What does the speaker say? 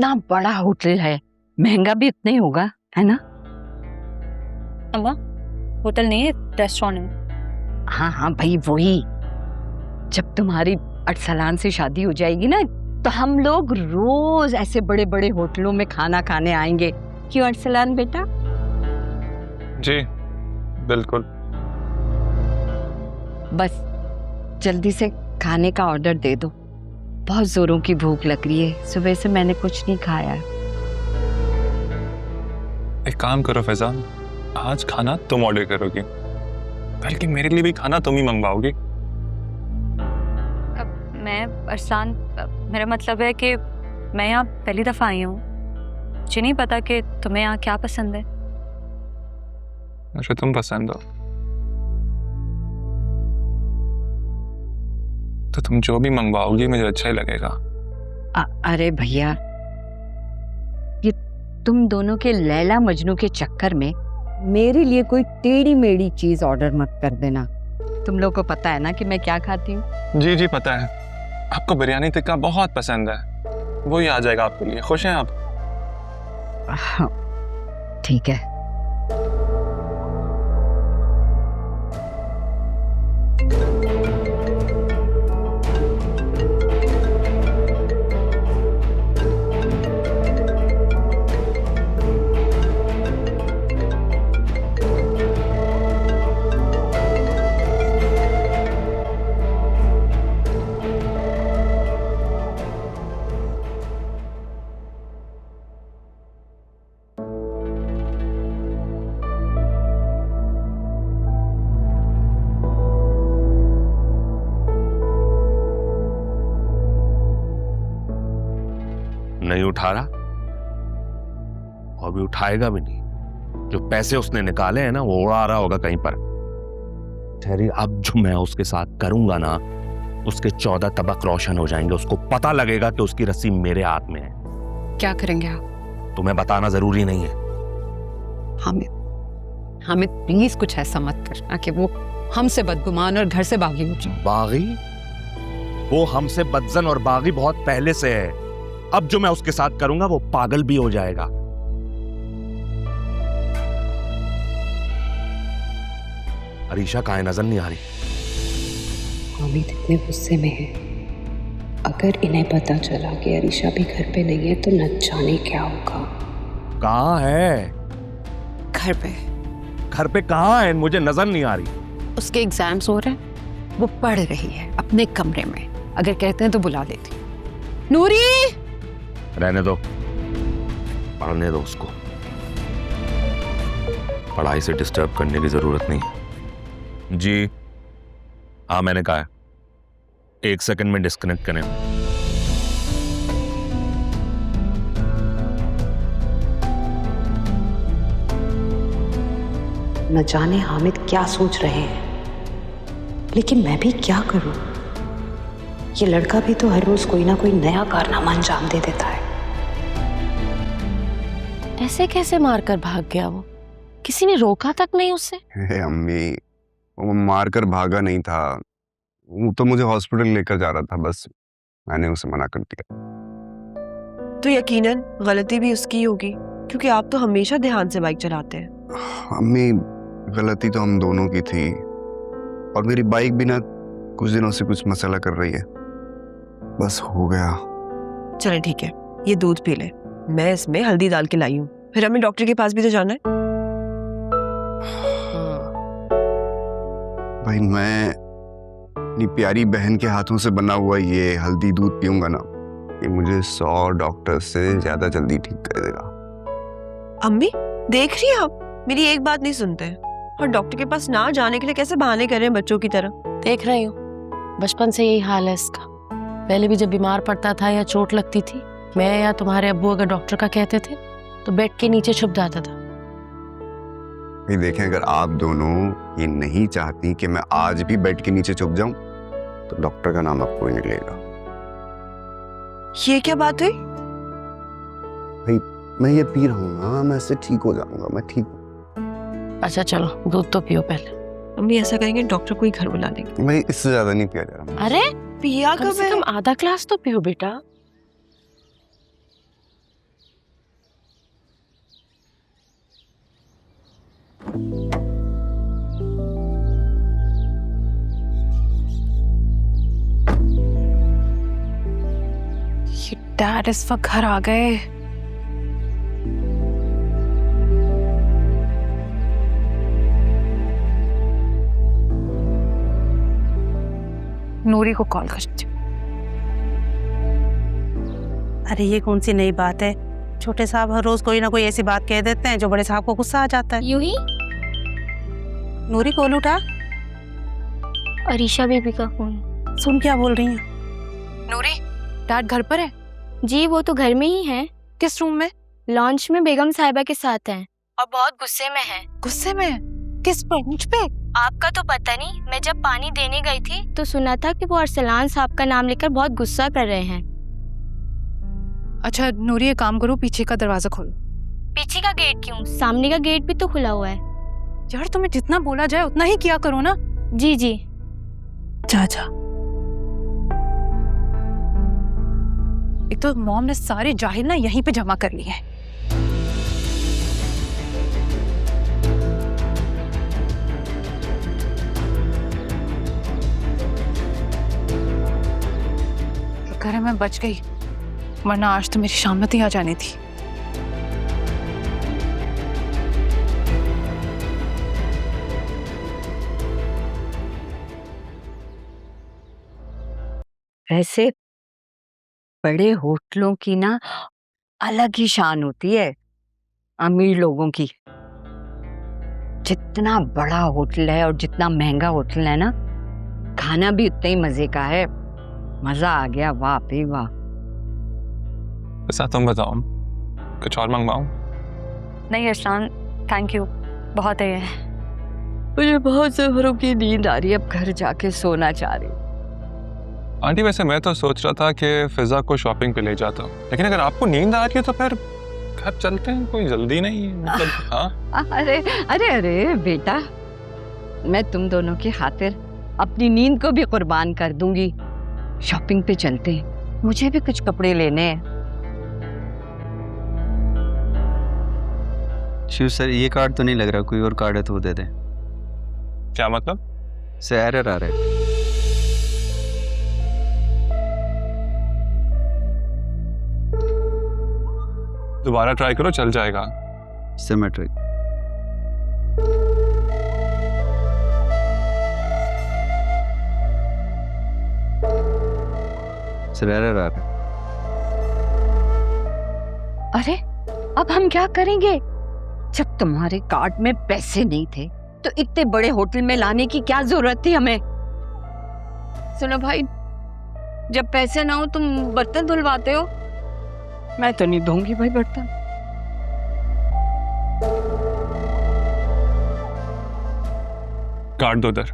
इतना बड़ा होटल है, महंगा भी इतना ही होगा, है ना? अम्मा, होटल नहीं है, रेस्टोरेंट है। हाँ हाँ भाई वही। जब तुम्हारी अरसलान से शादी हो जाएगी ना, तो हम लोग रोज ऐसे बड़े बड़े होटलों में खाना खाने आएंगे। क्यों अरसलान बेटा? जी बिल्कुल। बस जल्दी से खाने का ऑर्डर दे दो, बहुत जोरों की भूख लग रही है, सुबह से मैंने कुछ नहीं खाया। एक काम करो फैजान, आज खाना तुम ऑर्डर करोगी, बल्कि मेरे लिए भी खाना तुम ही मंगवाओगी। मैं अरसान, मेरा मतलब है कि मैं यहाँ पहली दफ़ा आई हूँ, मुझे नहीं पता कि तुम्हें यहाँ क्या पसंद है। अच्छा तुम पसंद हो तो तुम जो भी मंगवाओगी मुझे अच्छा ही लगेगा। अरे भैया, ये तुम दोनों के लैला मजनू के चक्कर में मेरे लिए कोई टेढ़ी मेढ़ी चीज ऑर्डर मत कर देना। तुम लोग को पता है ना कि मैं क्या खाती हूँ। जी जी पता है, आपको बिरयानी टिक्का बहुत पसंद है, वही आ जाएगा आपके लिए। खुश हैं आप? हाँ, ठीक है। नहीं उठा रहा और भी उठाएगा भी नहीं। जो पैसे उसने निकाले हैं ना, वो उड़ा रहा होगा कहीं पर। ठहरी, अब जो मैं उसके साथ करूंगा ना, उसके 14 तबक रोशन हो जाएंगे। उसको पता लगेगा कि उसकी रस्सी मेरे हाथ में है। क्या करेंगे आप? तुम्हें बताना जरूरी नहीं है। हामिद प्लीज कुछ ऐसा मत करना कि वो हमसे बदगुमान और घर से बागी हो जाए। बागी? वो हमसे बदजन और बागी बहुत पहले से है। अब जो मैं उसके साथ करूंगा वो पागल भी हो जाएगा। अरीशा कहाँ है? नजर नहीं आ रही। हामिद इतने गुस्से में है, अगर इन्हें पता चला कि अरीशा भी घर पे नहीं है तो न जाने क्या होगा। कहाँ है? घर पे। घर पे कहाँ है? मुझे नजर नहीं आ रही। उसके एग्जाम्स हो रहे हैं, वो पढ़ रही है अपने कमरे में। अगर कहते हैं तो बुला लेती। नूरी! रहने दो, पढ़ने दो उसको। पढ़ाई से डिस्टर्ब करने की जरूरत नहीं है। जी हाँ, मैंने कहा है 1 सेकंड में डिस्कनेक्ट करें। न जाने हामिद क्या सोच रहे हैं, लेकिन मैं भी क्या करूं? ये लड़का भी तो हर रोज कोई ना कोई नया कारनामा अंजाम दे देता है। ऐसे कैसे मारकर भाग गया वो? किसी ने रोका तक नहीं उसे? अम्मी, वो मारकर भागा नहीं था, वो तो मुझे हॉस्पिटल लेकर जा रहा था, बस मैंने उसे मना कर दिया। तो यकीनन गलती भी उसकी होगी, क्योंकि आप तो हमेशा ध्यान से बाइक चलाते हैं। अम्मी, गलती तो हम दोनों की थी, और मेरी बाइक भी ना कुछ दिनों से कुछ मसला कर रही है, बस हो गया। चले ठीक है, ये दूध पी ले, मैं इसमें हल्दी डाल के लाई हूँ। फिर हमें डॉक्टर के पास भी तो जाना है। भाई, मैं अपनी प्यारी बहन के हाथों से बना हुआ ये हल्दी दूध पीऊंगा ना, ये मुझे 100 डॉक्टर से ज्यादा जल्दी ठीक कर देगा। अम्मी देख रही हैं आप, मेरी एक बात नहीं सुनते हैं, और डॉक्टर के पास ना जाने के लिए कैसे बहाने कर रहे हैं बच्चों की तरह। देख रही हूँ, बचपन से यही हाल है इसका। पहले भी जब बीमार पड़ता था या चोट लगती थी, मैं या तुम्हारे अब्बू अगर डॉक्टर का कहते थे तो बेड के नीचे छुप जाता था। ये देखें, अगर आप दोनों ये नहीं चाहती कि मैं आज भी बेड के नीचे छुप जाऊं, तो डॉक्टर का नाम आपको ही नहीं लेगा। ये क्या बात हुई? भाई, मैं ये पी रहा हूँ ना, मैं इससे ठीक हो जाऊंगा, मैं ठीक हूँ। अच्छा चलो, दूध तो पियो पहले। अम्मी ऐसा करेंगे डॉक्टर को ही घर बुला लेंगे। भाई, इससे ज्यादा नहीं पिया जा रहा। अरे पिया कम कब से है? कम आधा ग्लास तो पियो बेटा। ये डैड इस वक्त घर आ गए। नूरी को कॉल करती हूँ। अरे ये कौन सी नई बात है? छोटे साहब हर रोज कोई ना कोई ऐसी बात कह देते हैं जो बड़े साहब को गुस्सा आ जाता है। यूं ही नूरी कॉल उठा। अरीशा बेबी का फोन। सुन क्या बोल रही है? नूरी, डैड घर पर है? जी वो तो घर में ही है। किस रूम में? लॉन्च में बेगम साहिबा के साथ हैं और बहुत गुस्से में हैं। गुस्से में? किस पर? मुझ पे? आपका तो पता नहीं, मैं जब पानी देने गई थी तो सुना था कि वो अरसलान साहब का नाम लेकर बहुत गुस्सा कर रहे हैं। अच्छा नूरी, एक काम करो, पीछे का दरवाजा खोलो। पीछे का गेट क्यों? सामने का गेट भी तो खुला हुआ है। यार तुम्हें जितना बोला जाए उतना ही किया करो ना। जी जी। जा जा। एक तो मॉम ने सारे जाहिल ना यहीं पे जमा कर लिए हैं। शुक्र है मैं बच गई, वरना आज तो मेरी शामत ही आ जानी थी। वैसे बड़े होटलों की ना अलग ही शान होती है अमीर लोगों की। जितना बड़ा होटल है और जितना महंगा होटल है ना, खाना भी उतना ही मजे का है। मजा आ गया, वाह भाई वाह। ऐसा तुम बताओ, कुछ और मंगवाऊं? नहीं अरसलान, थैंक यू, बहुत है। मुझे बहुत जोरों की नींद आ रही है, अब घर जाके सोना चाह रही हूँ। आंटी वैसे मैं तो सोच रहा था कि फिजा को शॉपिंग पे ले जाता हूँ, लेकिन अगर आपको नींद आ रही है तो फिर घर चलते हैं, कोई जल्दी नहीं है मतलब। हाँ अरे अरे अरे बेटा, मैं तुम दोनों की खातिर अपनी नींद को भी कुर्बान कर दूंगी। शॉपिंग पे चलते हैं, मुझे भी कुछ कपड़े लेने हैं। शिव सर, ये कार्ड तो नहीं लग रहा, कोई और कार्ड है तो वो दे दे। क्या मतलब? से एरर आ रहा है। दोबारा ट्राई करो, चल जाएगा। सिमेट्रिक। सर एरर आ रहा है। अरे अब हम क्या करेंगे? जब तुम्हारे कार्ड में पैसे नहीं थे तो इतने बड़े होटल में लाने की क्या जरूरत थी हमें? सुनो भाई, जब पैसे ना हो तुम बर्तन धुलवाते हो, मैं तो नहीं धोऊंगी भाई बर्तन। कार्ड दो उधर।